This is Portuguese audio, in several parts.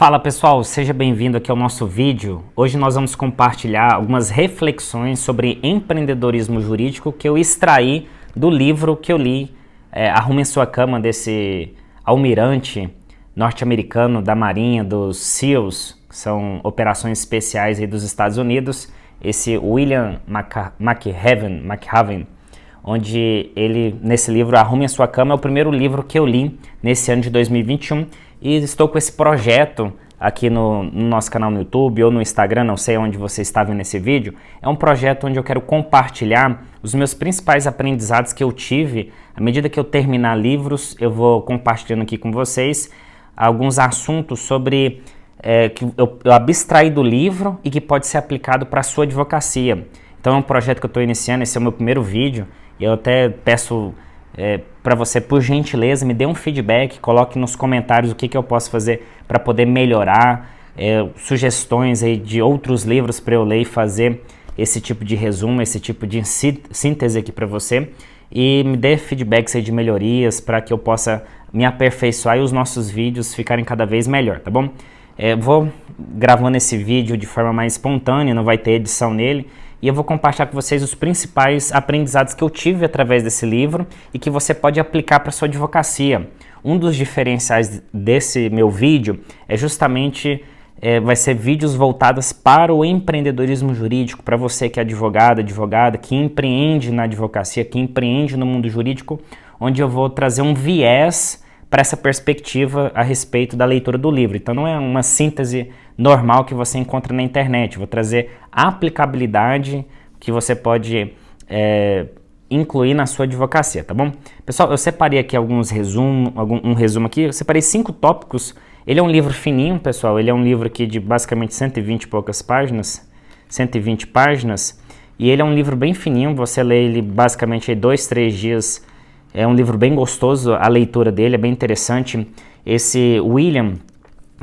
Fala pessoal, seja bem-vindo aqui ao nosso vídeo. Hoje nós vamos compartilhar algumas reflexões sobre empreendedorismo jurídico que eu extraí do livro que eu li, Arrume Sua Cama, desse almirante norte-americano da Marinha, dos SEALs, que são operações especiais aí dos Estados Unidos, esse William McHaven, onde ele, nesse livro, Arrume a Sua Cama, é o primeiro livro que eu li nesse ano de 2021 e estou com esse projeto aqui no nosso canal no YouTube ou no Instagram, não sei onde você está vendo esse vídeo. É um projeto onde eu quero compartilhar os meus principais aprendizados que eu tive. À medida que eu terminar livros, eu vou compartilhando aqui com vocês alguns assuntos sobre que eu abstraí do livro e que pode ser aplicado para a sua advocacia. Então é um projeto que eu estou iniciando, esse é o meu primeiro vídeo. E eu até peço para você, por gentileza, me dê um feedback, coloque nos comentários o que eu posso fazer para poder melhorar, sugestões aí de outros livros para eu ler e fazer esse tipo de resumo, esse tipo de síntese aqui para você. E me dê feedbacks aí de melhorias para que eu possa me aperfeiçoar e os nossos vídeos ficarem cada vez melhor, tá bom? Vou gravando esse vídeo de forma mais espontânea, não vai ter edição nele. E eu vou compartilhar com vocês os principais aprendizados que eu tive através desse livro e que você pode aplicar para sua advocacia. Um dos diferenciais desse meu vídeo é justamente, vai ser vídeos voltados para o empreendedorismo jurídico, para você que é advogada, que empreende na advocacia, que empreende no mundo jurídico, onde eu vou trazer um viés para essa perspectiva a respeito da leitura do livro. Então não é uma síntese normal que você encontra na internet. Vou trazer a aplicabilidade que você pode incluir na sua advocacia, tá bom? Pessoal, eu separei aqui um resumo aqui. Eu separei 5 tópicos. Ele é um livro fininho, pessoal. Ele é um livro aqui de basicamente 120 e poucas páginas, 120 páginas. E ele é um livro bem fininho. Você lê ele basicamente em 2, 3 dias. É um livro bem gostoso, a leitura dele é bem interessante. Esse William,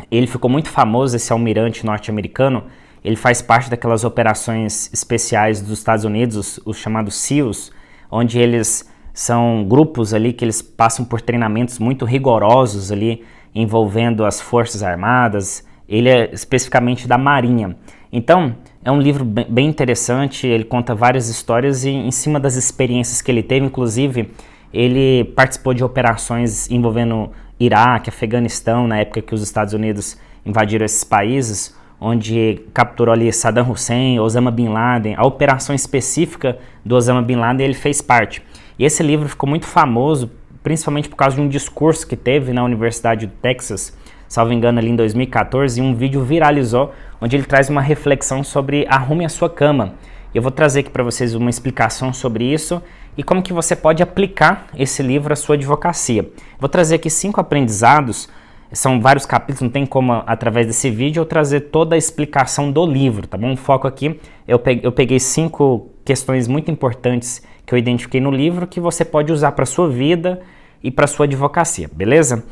ele ficou muito famoso, esse almirante norte-americano. Ele faz parte daquelas operações especiais dos Estados Unidos, os chamados SEALs, onde eles são grupos ali que eles passam por treinamentos muito rigorosos ali, envolvendo as Forças Armadas. Ele é especificamente da Marinha. Então, é um livro bem interessante, ele conta várias histórias e em cima das experiências que ele teve, inclusive, ele participou de operações envolvendo Iraque, Afeganistão, na época que os Estados Unidos invadiram esses países, onde capturou ali Saddam Hussein, Osama Bin Laden. A operação específica do Osama Bin Laden ele fez parte. E esse livro ficou muito famoso, principalmente por causa de um discurso que teve na Universidade do Texas, salvo engano ali em 2014, e um vídeo viralizou, onde ele traz uma reflexão sobre Arrume a Sua Cama. Eu vou trazer aqui para vocês uma explicação sobre isso e como que você pode aplicar esse livro à sua advocacia. Vou trazer aqui 5 aprendizados, são vários capítulos, não tem como através desse vídeo eu trazer toda a explicação do livro, tá bom? O foco aqui, eu peguei 5 questões muito importantes que eu identifiquei no livro que você pode usar para a sua vida e para a sua advocacia, beleza?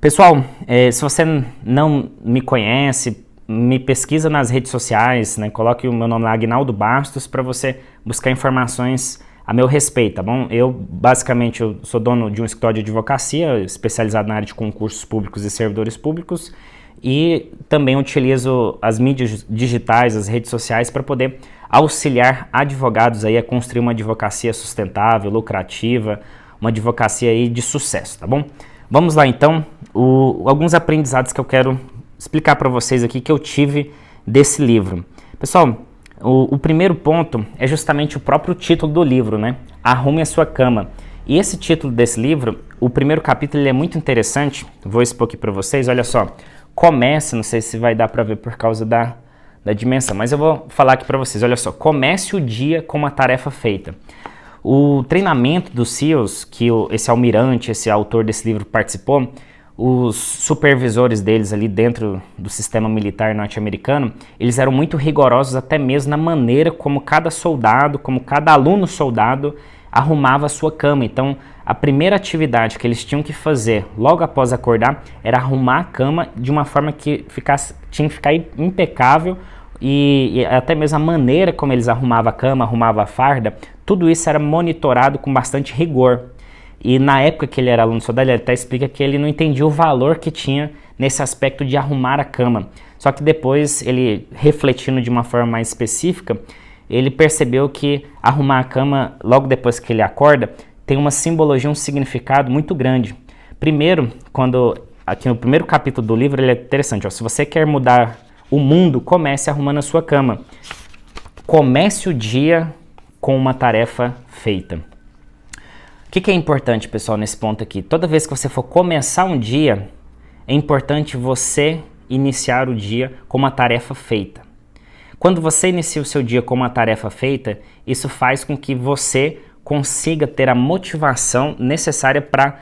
Pessoal, se você não me conhece, me pesquisa nas redes sociais, né? Coloque o meu nome lá, Aguinaldo Bastos, para você buscar informações a meu respeito, tá bom? Eu sou dono de um escritório de advocacia especializado na área de concursos públicos e servidores públicos e também utilizo as mídias digitais, as redes sociais para poder auxiliar advogados aí a construir uma advocacia sustentável, lucrativa, uma advocacia aí de sucesso, tá bom? Vamos lá então, alguns aprendizados que eu quero explicar para vocês aqui que eu tive desse livro. Pessoal, o primeiro ponto é justamente o próprio título do livro, né? Arrume a Sua Cama. E esse título desse livro, o primeiro capítulo, ele é muito interessante. Vou expor aqui para vocês, olha só. Comece, não sei se vai dar para ver por causa da dimensão, mas eu vou falar aqui para vocês, olha só. Comece o dia com uma tarefa feita. O treinamento dos SEALs, que esse almirante, esse autor desse livro participou, os supervisores deles ali dentro do sistema militar norte-americano, eles eram muito rigorosos até mesmo na maneira como cada soldado, como cada aluno soldado arrumava a sua cama. Então, a primeira atividade que eles tinham que fazer logo após acordar era arrumar a cama de uma forma que tinha que ficar impecável e até mesmo a maneira como eles arrumavam a cama, arrumavam a farda, tudo isso era monitorado com bastante rigor. E na época que ele era aluno soldado, ele até explica que ele não entendia o valor que tinha nesse aspecto de arrumar a cama. Só que depois, ele refletindo de uma forma mais específica, ele percebeu que arrumar a cama, logo depois que ele acorda, tem uma simbologia, um significado muito grande. Primeiro, aqui no primeiro capítulo do livro, ele é interessante. Ó, se você quer mudar o mundo, comece arrumando a sua cama. Comece o dia com uma tarefa feita. O que é importante, pessoal, nesse ponto aqui? Toda vez que você for começar um dia, é importante você iniciar o dia com uma tarefa feita. Quando você inicia o seu dia com uma tarefa feita, isso faz com que você consiga ter a motivação necessária para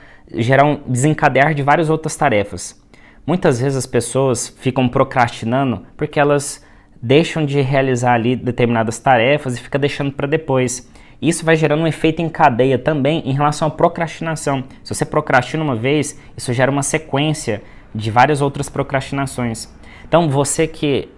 desencadear de várias outras tarefas. Muitas vezes as pessoas ficam procrastinando porque elas deixam de realizar ali determinadas tarefas e ficam deixando para depois. Isso vai gerando um efeito em cadeia também em relação à procrastinação. Se você procrastina uma vez, isso gera uma sequência de várias outras procrastinações. Então você que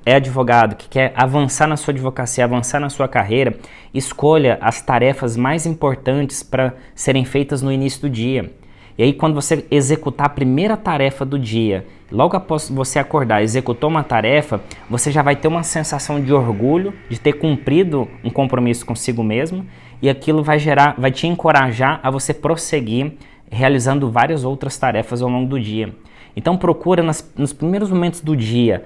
é advogado, que quer avançar na sua advocacia, avançar na sua carreira, escolha as tarefas mais importantes para serem feitas no início do dia. E aí quando você executar a primeira tarefa do dia, logo após você acordar, executou uma tarefa, você já vai ter uma sensação de orgulho de ter cumprido um compromisso consigo mesmo, e aquilo vai te encorajar a você prosseguir realizando várias outras tarefas ao longo do dia. Então procura nos primeiros momentos do dia,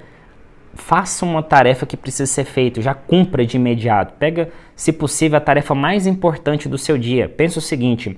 faça uma tarefa que precisa ser feita, já cumpra de imediato. Pega, se possível, a tarefa mais importante do seu dia. Pensa o seguinte,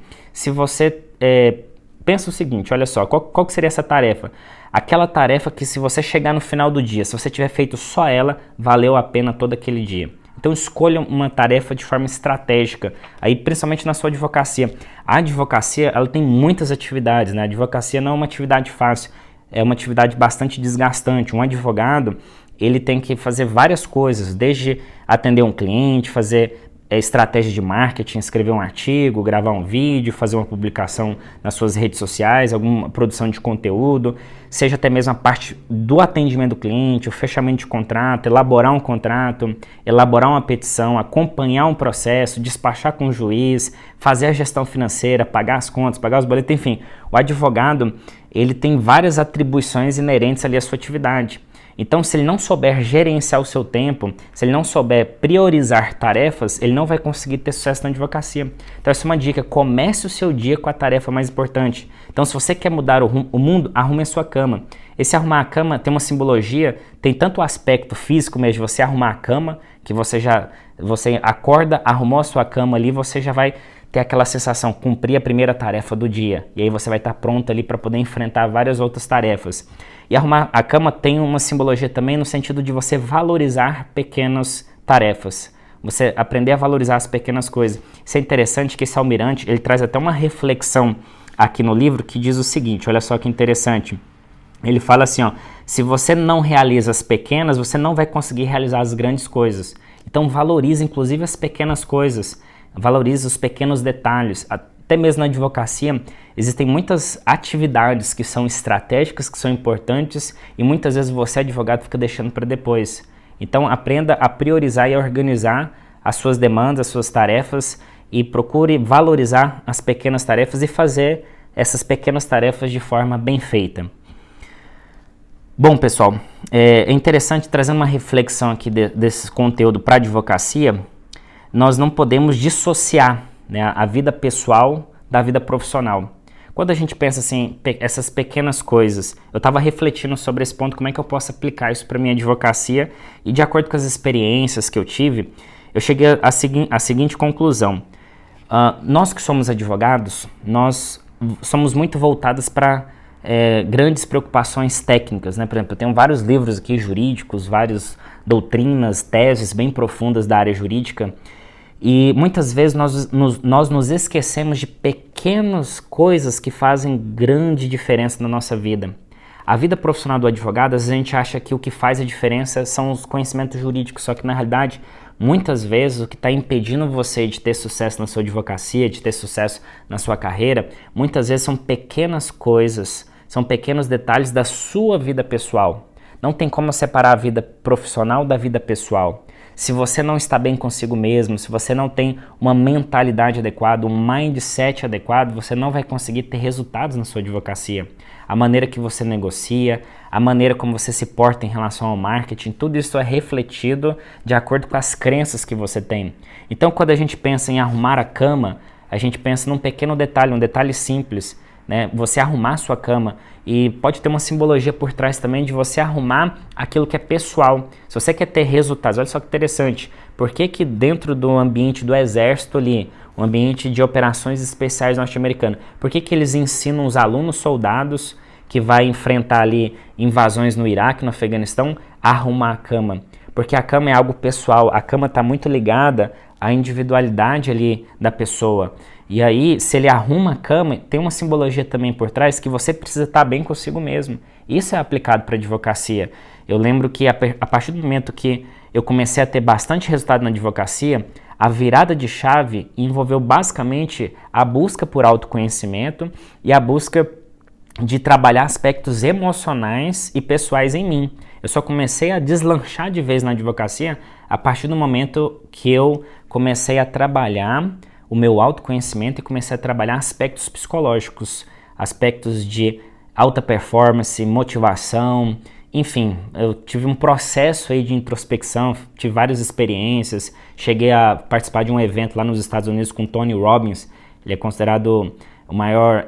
olha só, qual que seria essa tarefa? Aquela tarefa que se você chegar no final do dia, se você tiver feito só ela, valeu a pena todo aquele dia. Então escolha uma tarefa de forma estratégica, aí principalmente na sua advocacia. A advocacia, ela tem muitas atividades, né? A advocacia não é uma atividade fácil, é uma atividade bastante desgastante. Um advogado, ele tem que fazer várias coisas, desde atender um cliente, fazer estratégia de marketing, escrever um artigo, gravar um vídeo, fazer uma publicação nas suas redes sociais, alguma produção de conteúdo, seja até mesmo a parte do atendimento do cliente, o fechamento de contrato, elaborar um contrato, elaborar uma petição, acompanhar um processo, despachar com o juiz, fazer a gestão financeira, pagar as contas, pagar os boletos, enfim. O advogado, ele tem várias atribuições inerentes ali à sua atividade. Então, se ele não souber gerenciar o seu tempo, se ele não souber priorizar tarefas, ele não vai conseguir ter sucesso na advocacia. Então, essa é uma dica. Comece o seu dia com a tarefa mais importante. Então, se você quer mudar o mundo, arrume a sua cama. Esse arrumar a cama tem uma simbologia, tem tanto o aspecto físico mesmo de você arrumar a cama, que você acorda, arrumou a sua cama ali, você já vai ter aquela sensação, cumprir a primeira tarefa do dia. E aí você vai estar pronto ali para poder enfrentar várias outras tarefas. E arrumar a cama tem uma simbologia também no sentido de você valorizar pequenas tarefas. Você aprender a valorizar as pequenas coisas. Isso é interessante que esse almirante, ele traz até uma reflexão aqui no livro que diz o seguinte, olha só que interessante. Ele fala assim, ó, se você não realiza as pequenas, você não vai conseguir realizar as grandes coisas. Então valorize inclusive as pequenas coisas. Valorize os pequenos detalhes. Até mesmo na advocacia, existem muitas atividades que são estratégicas, que são importantes, e muitas vezes você, advogado, fica deixando para depois. Então, aprenda a priorizar e a organizar as suas demandas, as suas tarefas, e procure valorizar as pequenas tarefas e fazer essas pequenas tarefas de forma bem feita. Bom, pessoal, é interessante, trazendo uma reflexão aqui desse conteúdo para a advocacia, nós não podemos dissociar, né, a vida pessoal da vida profissional. Quando a gente pensa assim, essas pequenas coisas, eu estava refletindo sobre esse ponto, como é que eu posso aplicar isso para minha advocacia, e de acordo com as experiências que eu tive, eu cheguei à seguinte conclusão. Nós que somos advogados, nós somos muito voltados para grandes preocupações técnicas, né? Por exemplo, eu tenho vários livros aqui jurídicos, várias doutrinas, teses bem profundas da área jurídica, e muitas vezes nós nos esquecemos de pequenas coisas que fazem grande diferença na nossa vida. A vida profissional do advogado, às vezes a gente acha que o que faz a diferença são os conhecimentos jurídicos, só que na realidade, muitas vezes o que está impedindo você de ter sucesso na sua advocacia, de ter sucesso na sua carreira, muitas vezes são pequenas coisas, são pequenos detalhes da sua vida pessoal. Não tem como separar a vida profissional da vida pessoal. Se você não está bem consigo mesmo, se você não tem uma mentalidade adequada, um mindset adequado, você não vai conseguir ter resultados na sua advocacia. A maneira que você negocia, a maneira como você se porta em relação ao marketing, tudo isso é refletido de acordo com as crenças que você tem. Então, quando a gente pensa em arrumar a cama, a gente pensa num pequeno detalhe, um detalhe simples, né? Você arrumar a sua cama, e pode ter uma simbologia por trás também de você arrumar aquilo que é pessoal. Se você quer ter resultados, olha só que interessante, por que que dentro do ambiente do exército ali, o ambiente de operações especiais norte-americano, por que que eles ensinam os alunos soldados que vai enfrentar ali invasões no Iraque, no Afeganistão, a arrumar a cama? Porque a cama é algo pessoal, a cama está muito ligada à individualidade ali da pessoa. E aí, se ele arruma a cama, tem uma simbologia também por trás que você precisa estar bem consigo mesmo. Isso é aplicado para a advocacia. Eu lembro que a partir do momento que eu comecei a ter bastante resultado na advocacia, a virada de chave envolveu basicamente a busca por autoconhecimento e a busca de trabalhar aspectos emocionais e pessoais em mim. Eu só comecei a deslanchar de vez na advocacia a partir do momento que eu comecei a trabalhar o meu autoconhecimento e comecei a trabalhar aspectos psicológicos, aspectos de alta performance, motivação, enfim, eu tive um processo aí de introspecção, tive várias experiências, cheguei a participar de um evento lá nos Estados Unidos com Tony Robbins, ele é considerado o maior,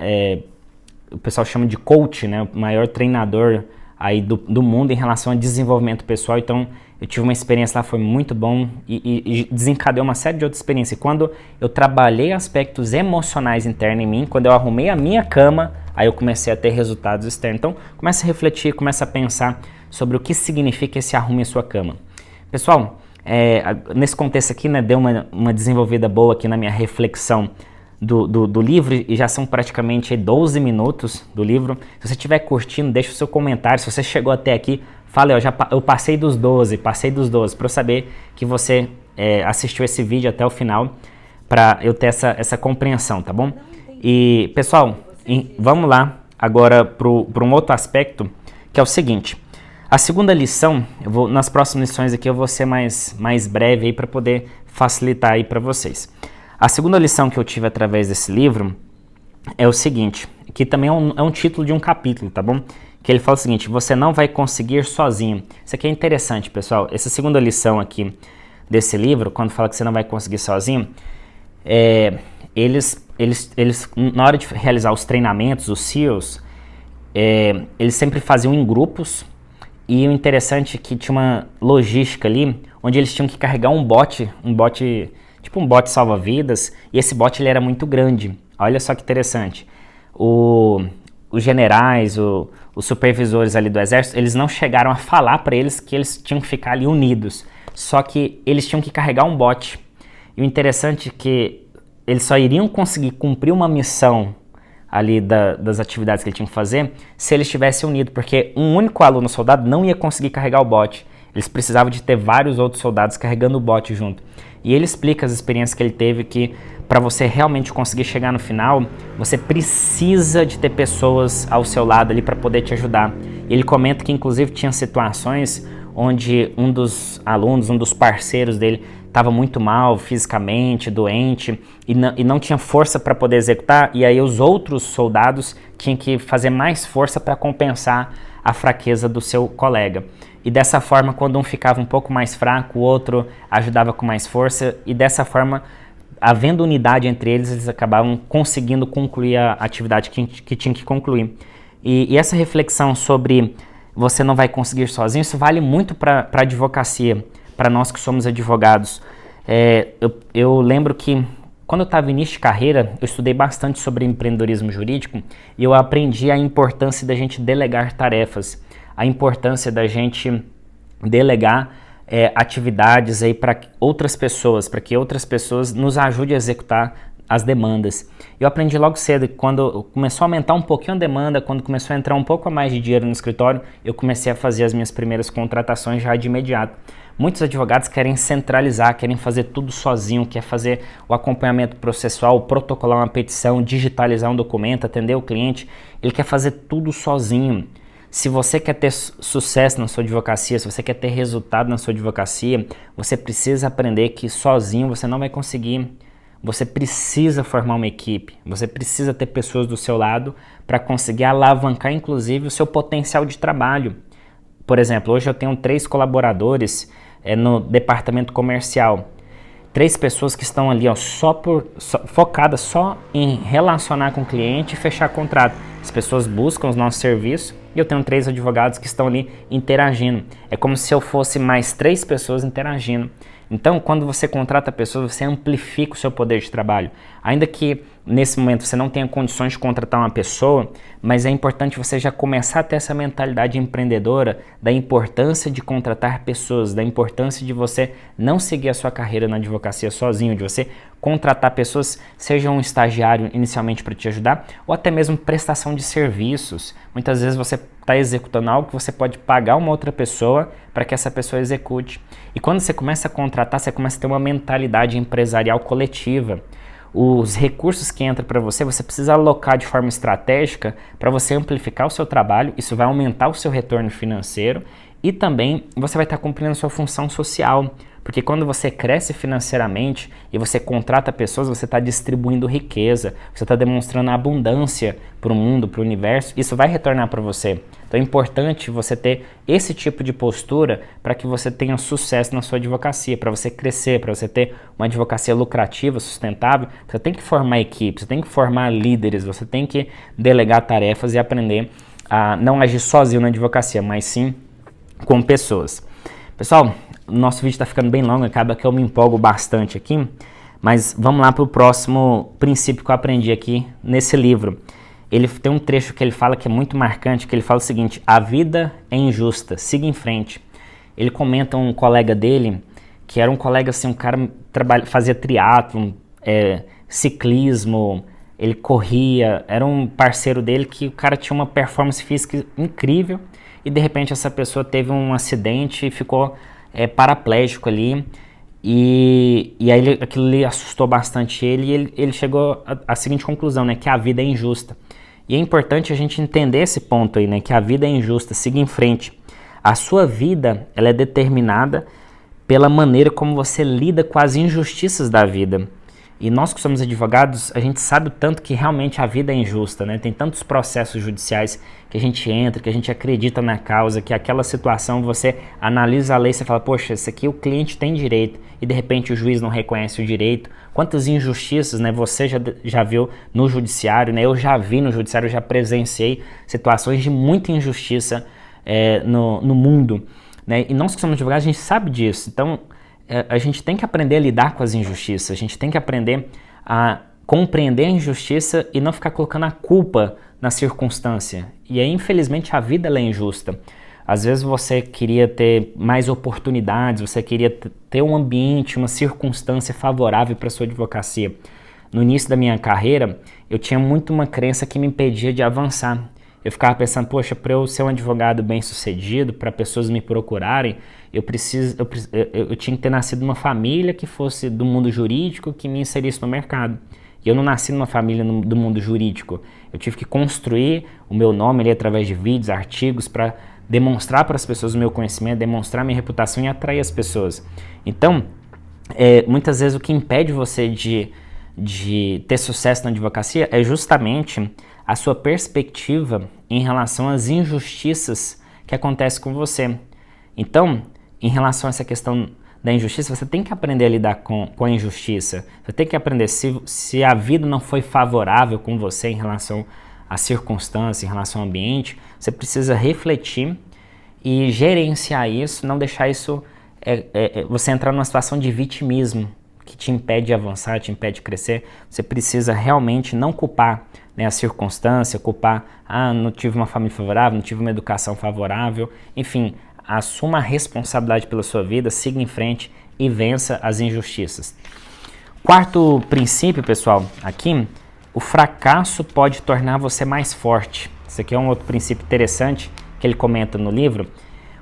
o pessoal chama de coach, né, o maior treinador aí do mundo em relação a desenvolvimento pessoal. Então eu tive uma experiência lá, foi muito bom e desencadeou uma série de outras experiências. E quando eu trabalhei aspectos emocionais internos em mim, quando eu arrumei a minha cama, aí eu comecei a ter resultados externos. Então começa a refletir, começa a pensar sobre o que significa esse arrume a sua cama. Pessoal, nesse contexto aqui, né, deu uma desenvolvida boa aqui na minha reflexão do livro, e já são praticamente 12 minutos do livro. Se você estiver curtindo, deixa o seu comentário. Se você chegou até aqui, fala, eu passei dos 12, para eu saber que você assistiu esse vídeo até o final, para eu ter essa compreensão, tá bom? E pessoal, vamos lá agora para um outro aspecto, que é o seguinte. A segunda lição, nas próximas lições aqui eu vou ser mais breve aí para poder facilitar aí para vocês. A segunda lição que eu tive através desse livro é o seguinte, que também é um título de um capítulo, tá bom? Que ele fala o seguinte: você não vai conseguir sozinho. Isso aqui é interessante, pessoal. Essa segunda lição aqui desse livro, quando fala que você não vai conseguir sozinho, eles na hora de realizar os treinamentos, os SEALs, eles sempre faziam em grupos, e o interessante é que tinha uma logística ali, onde eles tinham que carregar um bote tipo um bote salva-vidas, e esse bote ele era muito grande. Olha só que interessante. Os generais, os supervisores ali do exército, eles não chegaram a falar para eles que eles tinham que ficar ali unidos, só que eles tinham que carregar um bote. E o interessante é que eles só iriam conseguir cumprir uma missão ali das atividades que eles tinham que fazer se eles estivessem unidos, porque um único aluno soldado não ia conseguir carregar o bote. Eles precisavam de ter vários outros soldados carregando o bote junto. E ele explica as experiências que ele teve, que para você realmente conseguir chegar no final, você precisa de ter pessoas ao seu lado ali para poder te ajudar. E ele comenta que inclusive tinha situações onde um dos alunos, um dos parceiros dele estava muito mal fisicamente, doente, e não tinha força para poder executar, e aí os outros soldados tinham que fazer mais força para compensar a fraqueza do seu colega. E dessa forma, quando um ficava um pouco mais fraco, o outro ajudava com mais força, e dessa forma, havendo unidade entre eles, eles acabavam conseguindo concluir a atividade que tinha que concluir. E essa reflexão sobre você não vai conseguir sozinho, isso vale muito para a advocacia, para nós que somos advogados. Eu lembro que quando eu estava em início de carreira, eu estudei bastante sobre empreendedorismo jurídico, e eu aprendi a importância da gente delegar tarefas, a importância da gente delegar atividades aí para outras pessoas, para que outras pessoas nos ajudem a executar as demandas. Eu aprendi logo cedo que quando começou a aumentar um pouquinho a demanda, quando começou a entrar um pouco a mais de dinheiro no escritório, eu comecei a fazer as minhas primeiras contratações já de imediato. Muitos advogados querem centralizar, querem fazer tudo sozinho, quer fazer o acompanhamento processual, protocolar uma petição, digitalizar um documento, atender o cliente. Ele quer fazer tudo sozinho. Se você quer ter sucesso na sua advocacia, se você quer ter resultado na sua advocacia, você precisa aprender que sozinho você não vai conseguir. Você precisa formar uma equipe, você precisa ter pessoas do seu lado para conseguir alavancar, inclusive, o seu potencial de trabalho. Por exemplo, hoje eu tenho 3 colaboradores no departamento comercial. 3 pessoas que estão ali focadas só em relacionar com o cliente e fechar contrato. As pessoas buscam os nossos serviços e eu tenho 3 advogados que estão ali interagindo. É como se eu fosse mais 3 pessoas interagindo. Então, quando você contrata pessoas, você amplifica o seu poder de trabalho. Ainda que nesse momento você não tenha condições de contratar uma pessoa, mas é importante você já começar a ter essa mentalidade empreendedora da importância de contratar pessoas, da importância de você não seguir a sua carreira na advocacia sozinho, de você contratar pessoas, seja um estagiário inicialmente para te ajudar, ou até mesmo prestação de serviços. Muitas vezes você está executando algo que você pode pagar uma outra pessoa para que essa pessoa execute. E quando você começa a contratar, você começa a ter uma mentalidade empresarial coletiva. Os recursos que entram para você, você precisa alocar de forma estratégica para você amplificar o seu trabalho, isso vai aumentar o seu retorno financeiro e também você vai estar cumprindo a sua função social. Porque quando você cresce financeiramente e você contrata pessoas, você está distribuindo riqueza, você está demonstrando abundância para o mundo, para o universo, isso vai retornar para você. Então é importante você ter esse tipo de postura para que você tenha sucesso na sua advocacia, para você crescer, para você ter uma advocacia lucrativa, sustentável, você tem que formar equipes, você tem que formar líderes, você tem que delegar tarefas e aprender a não agir sozinho na advocacia, mas sim com pessoas. Pessoal, o nosso vídeo está ficando bem longo, acaba que eu me empolgo bastante aqui, mas vamos lá para o próximo princípio que eu aprendi aqui nesse livro. Ele tem um trecho que ele fala que é muito marcante, que ele fala o seguinte: a vida é injusta, siga em frente. Ele comenta um colega dele, que era um colega assim, um cara fazia triatlon, ciclismo, ele corria, era um parceiro dele que o cara tinha uma performance física incrível e de repente essa pessoa teve um acidente e ficou paraplégico ali. E aí aquilo ali assustou bastante ele e ele chegou à seguinte conclusão, né, que a vida é injusta. E é importante a gente entender esse ponto aí, né, que a vida é injusta, siga em frente. A sua vida, ela é determinada pela maneira como você lida com as injustiças da vida. E nós que somos advogados, a gente sabe o tanto que realmente a vida é injusta, né? Tem tantos processos judiciais que a gente entra, que a gente acredita na causa, que aquela situação você analisa a lei e você fala, poxa, isso aqui o cliente tem direito, e de repente o juiz não reconhece o direito. Quantas injustiças, né, você já viu no judiciário, né? Eu já vi no judiciário, eu já presenciei situações de muita injustiça no mundo, né? E nós que somos advogados, a gente sabe disso. Então, a gente tem que aprender a lidar com as injustiças, a gente tem que aprender a compreender a injustiça e não ficar colocando a culpa na circunstância. E aí, infelizmente, a vida ela é injusta. Às vezes você queria ter mais oportunidades, você queria ter um ambiente, uma circunstância favorável para a sua advocacia. No início da minha carreira, eu tinha muito uma crença que me impedia de avançar. Eu ficava pensando, poxa, para eu ser um advogado bem-sucedido, para pessoas me procurarem, eu tinha que ter nascido numa família que fosse do mundo jurídico, que me inserisse no mercado. E eu não nasci numa família do mundo jurídico. Eu tive que construir o meu nome ali através de vídeos, artigos, para demonstrar para as pessoas o meu conhecimento, demonstrar minha reputação e atrair as pessoas. Então, muitas vezes o que impede você de ter sucesso na advocacia é justamente a sua perspectiva em relação às injustiças que acontecem com você. Então, em relação a essa questão da injustiça, você tem que aprender a lidar com a injustiça. Você tem que aprender, se a vida não foi favorável com você em relação à circunstância, em relação ao ambiente, você precisa refletir e gerenciar isso, não deixar isso, você entrar numa situação de vitimismo que te impede de avançar, te impede de crescer. Você precisa realmente não culpar, né, a circunstância, culpar, não tive uma família favorável, não tive uma educação favorável, enfim, assuma a responsabilidade pela sua vida, siga em frente e vença as injustiças. Quarto princípio, pessoal, aqui, o fracasso pode tornar você mais forte. Esse aqui é um outro princípio interessante que ele comenta no livro.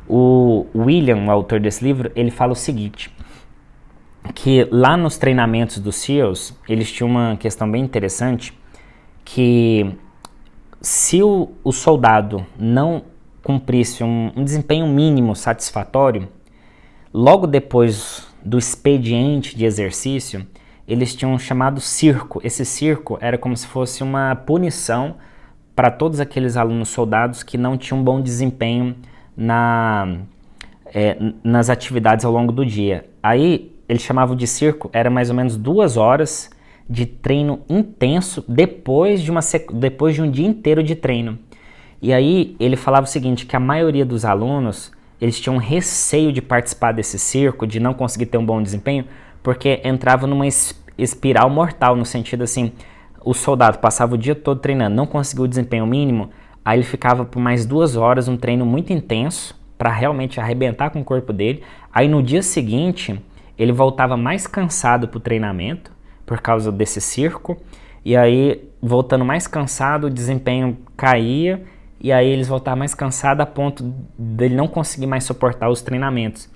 O William, o autor desse livro, ele fala o seguinte, que lá nos treinamentos dos SEALs, eles tinham uma questão bem interessante, que se o soldado não cumprisse um desempenho mínimo satisfatório, logo depois do expediente de exercício, eles tinham um chamado circo. Esse circo era como se fosse uma punição para todos aqueles alunos soldados que não tinham um bom desempenho nas atividades ao longo do dia. Aí eles chamavam de circo, era mais ou menos 2 horas de treino intenso depois de um dia inteiro de treino. E aí ele falava o seguinte, que a maioria dos alunos, eles tinham receio de participar desse circo, de não conseguir ter um bom desempenho, porque entrava numa espiral mortal, no sentido assim, o soldado passava o dia todo treinando, não conseguiu o desempenho mínimo, aí ele ficava por mais 2 horas, um treino muito intenso, para realmente arrebentar com o corpo dele. Aí no dia seguinte, ele voltava mais cansado para o treinamento, por causa desse circo, e aí, voltando mais cansado, o desempenho caía, e aí eles voltavam mais cansados a ponto dele não conseguir mais suportar os treinamentos.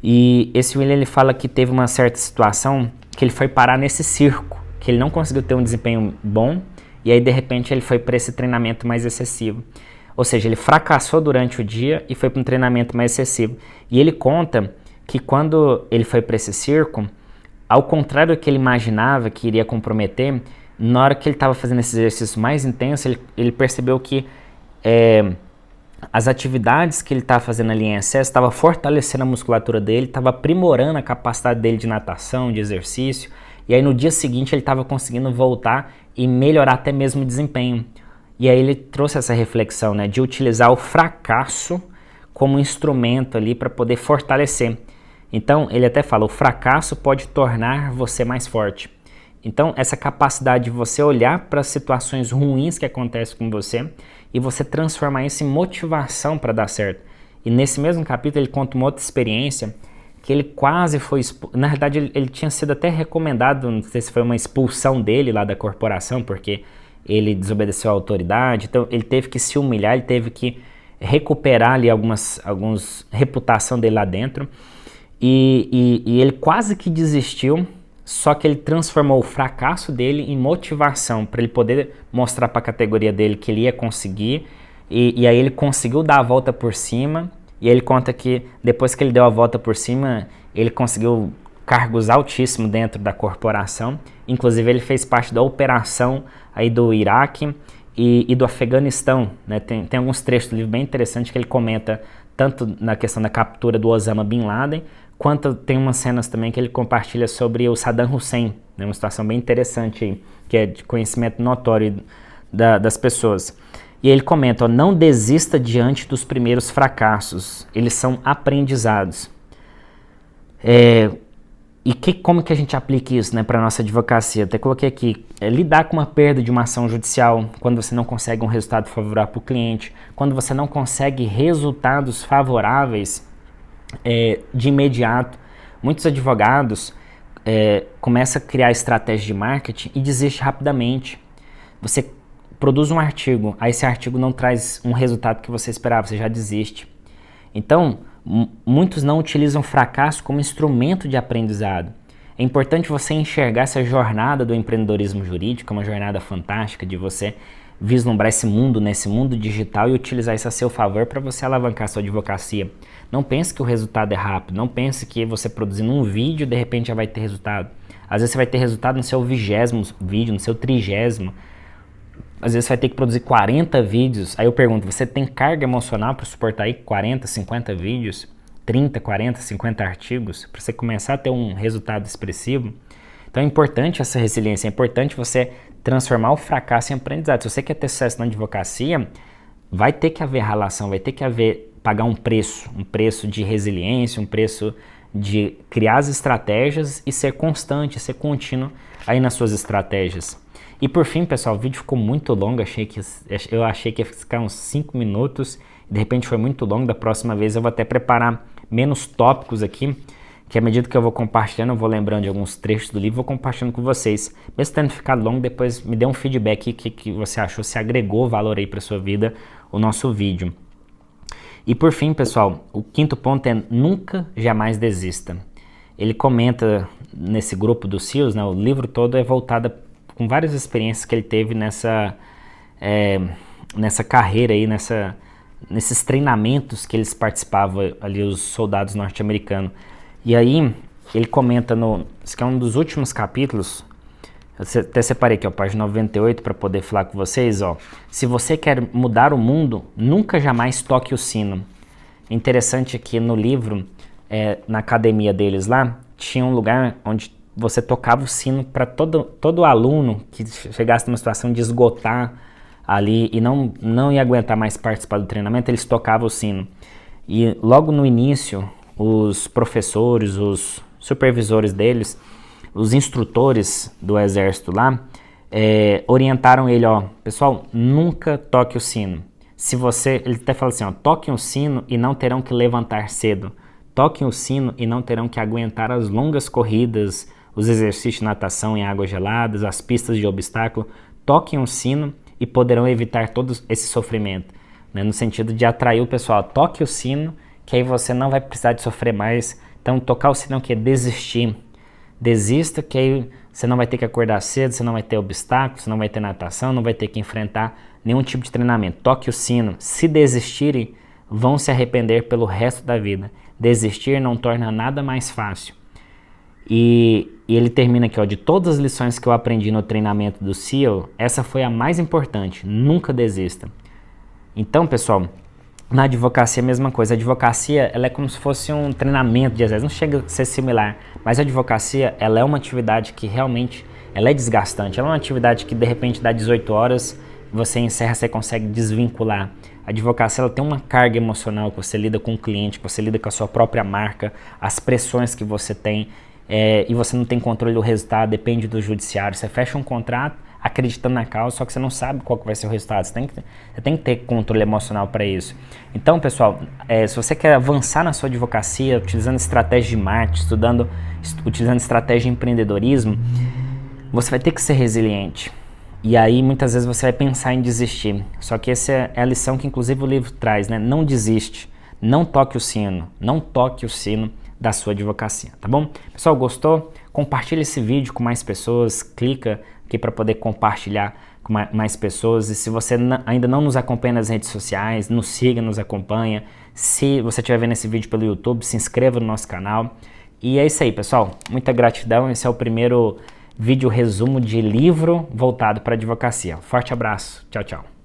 E esse William, ele fala que teve uma certa situação que ele foi parar nesse circo, que ele não conseguiu ter um desempenho bom, e aí de repente ele foi para esse treinamento mais excessivo. Ou seja, ele fracassou durante o dia e foi para um treinamento mais excessivo. E ele conta que quando ele foi para esse circo, ao contrário do que ele imaginava que iria comprometer, na hora que ele estava fazendo esse exercício mais intenso, ele percebeu que as atividades que ele estava fazendo ali em excesso estava fortalecendo a musculatura dele, estava aprimorando a capacidade dele de natação, de exercício, e aí no dia seguinte ele estava conseguindo voltar e melhorar até mesmo o desempenho. E aí ele trouxe essa reflexão, né, de utilizar o fracasso como instrumento ali para poder fortalecer. Então ele até fala, o fracasso pode tornar você mais forte. Então essa capacidade de você olhar para as situações ruins que acontecem com você e você transformar isso em motivação para dar certo. E nesse mesmo capítulo ele conta uma outra experiência que ele quase foi na verdade ele tinha sido até recomendado, não sei se foi uma expulsão dele lá da corporação, porque ele desobedeceu à autoridade, então ele teve que se humilhar, ele teve que recuperar ali alguns reputação dele lá dentro, e ele quase que desistiu, só que ele transformou o fracasso dele em motivação, para ele poder mostrar para a categoria dele que ele ia conseguir, e aí ele conseguiu dar a volta por cima, e ele conta que depois que ele deu a volta por cima, ele conseguiu cargos altíssimos dentro da corporação, inclusive ele fez parte da operação aí do Iraque e do Afeganistão, né? Tem alguns trechos do livro bem interessantes que ele comenta tanto na questão da captura do Osama Bin Laden, quanto tem umas cenas também que ele compartilha sobre o Saddam Hussein, né? Uma situação bem interessante aí, que é de conhecimento notório das pessoas. E ele comenta, ó, não desista diante dos primeiros fracassos, eles são aprendizados. Como que a gente aplica isso, né, para a nossa advocacia? Até coloquei aqui, lidar com uma perda de uma ação judicial, quando você não consegue um resultado favorável para o cliente, quando você não consegue resultados favoráveis de imediato. Muitos advogados começam a criar estratégias de marketing e desistem rapidamente. Você produz um artigo, aí esse artigo não traz um resultado que você esperava, você já desiste. Então, muitos não utilizam o fracasso como instrumento de aprendizado. É importante você enxergar essa jornada do empreendedorismo jurídico, uma jornada fantástica de você vislumbrar esse mundo, nesse mundo digital, e utilizar isso a seu favor para você alavancar a sua advocacia. Não pense que o resultado é rápido, não pense que você produzindo um vídeo, de repente já vai ter resultado. Às vezes você vai ter resultado no seu 20º vídeo, no seu 30º. Às vezes você vai ter que produzir 40 vídeos. Aí eu pergunto, você tem carga emocional para suportar aí 40, 50 vídeos? 30, 40, 50 artigos? Para você começar a ter um resultado expressivo? Então é importante essa resiliência, é importante você transformar o fracasso em aprendizado. Se você quer ter sucesso na advocacia, vai ter que haver relação, vai ter que haver, pagar um preço de resiliência, um preço de criar as estratégias e ser constante, ser contínuo aí nas suas estratégias. E por fim, pessoal, o vídeo ficou muito longo, eu achei que ia ficar uns 5 minutos, de repente foi muito longo. Da próxima vez eu vou até preparar menos tópicos aqui, que à medida que eu vou compartilhando, eu vou lembrando de alguns trechos do livro, vou compartilhando com vocês. Mesmo tendo ficado longo, depois me dê um feedback que você achou, se agregou valor aí para sua vida o nosso vídeo. E por fim, pessoal, o quinto ponto é nunca, jamais desista. Ele comenta nesse grupo dos CEOs, né, o livro todo é voltado com várias experiências que ele teve nessa carreira aí, nesses treinamentos que eles participavam ali, os soldados norte-americanos. E aí ele comenta isso que é um dos últimos capítulos, eu até separei aqui, ó, página 98, para poder falar com vocês, ó. Se você quer mudar o mundo, nunca jamais toque o sino. Interessante que no livro, na academia deles lá, tinha um lugar onde você tocava o sino para todo aluno que chegasse numa situação de esgotar ali e não ia aguentar mais participar do treinamento, eles tocavam o sino. E logo no início, os professores, os supervisores deles, os instrutores do exército lá, orientaram ele, ó, pessoal, nunca toque o sino. Ele até fala assim, ó, toquem o sino e não terão que levantar cedo. Toquem o sino e não terão que aguentar as longas corridas, os exercícios de natação em águas geladas, as pistas de obstáculo. Toquem o sino e poderão evitar todo esse sofrimento, né? No sentido de atrair o pessoal. Toque o sino, que aí você não vai precisar de sofrer mais. Então, tocar o sino é o quê? Desistir. Desista, que aí você não vai ter que acordar cedo, você não vai ter obstáculos, você não vai ter natação, não vai ter que enfrentar nenhum tipo de treinamento. Toque o sino. Se desistirem, vão se arrepender pelo resto da vida. Desistir não torna nada mais fácil. E ele termina aqui, ó, de todas as lições que eu aprendi no treinamento do SEAL, essa foi a mais importante. Nunca desista. Então, pessoal, na advocacia é a mesma coisa. A advocacia, ela é como se fosse um treinamento de exército. Não chega a ser similar, mas a advocacia, ela é uma atividade que realmente ela é desgastante. Ela é uma atividade que, de repente, dá 18 horas, você encerra, você consegue desvincular. A advocacia, ela tem uma carga emocional, que você lida com o cliente, que você lida com a sua própria marca, as pressões que você tem, e você não tem controle do resultado, depende do judiciário. Você fecha um contrato acreditando na causa, só que você não sabe qual que vai ser o resultado. Você tem que ter controle emocional para isso. Então, pessoal, se você quer avançar na sua advocacia, utilizando estratégia de marketing, utilizando estratégia de empreendedorismo, você vai ter que ser resiliente. E aí, muitas vezes, você vai pensar em desistir. Só que essa é a lição que, inclusive, o livro traz, né? Não desiste. Não toque o sino. Não toque o sino da sua advocacia, tá bom? Pessoal, gostou? Compartilha esse vídeo com mais pessoas. Clica aqui para poder compartilhar com mais pessoas. E se você ainda não nos acompanha nas redes sociais, nos siga, nos acompanha. Se você estiver vendo esse vídeo pelo YouTube, se inscreva no nosso canal. E é isso aí, pessoal. Muita gratidão. Esse é o primeiro vídeo resumo de livro voltado para a advocacia. Forte abraço. Tchau, tchau.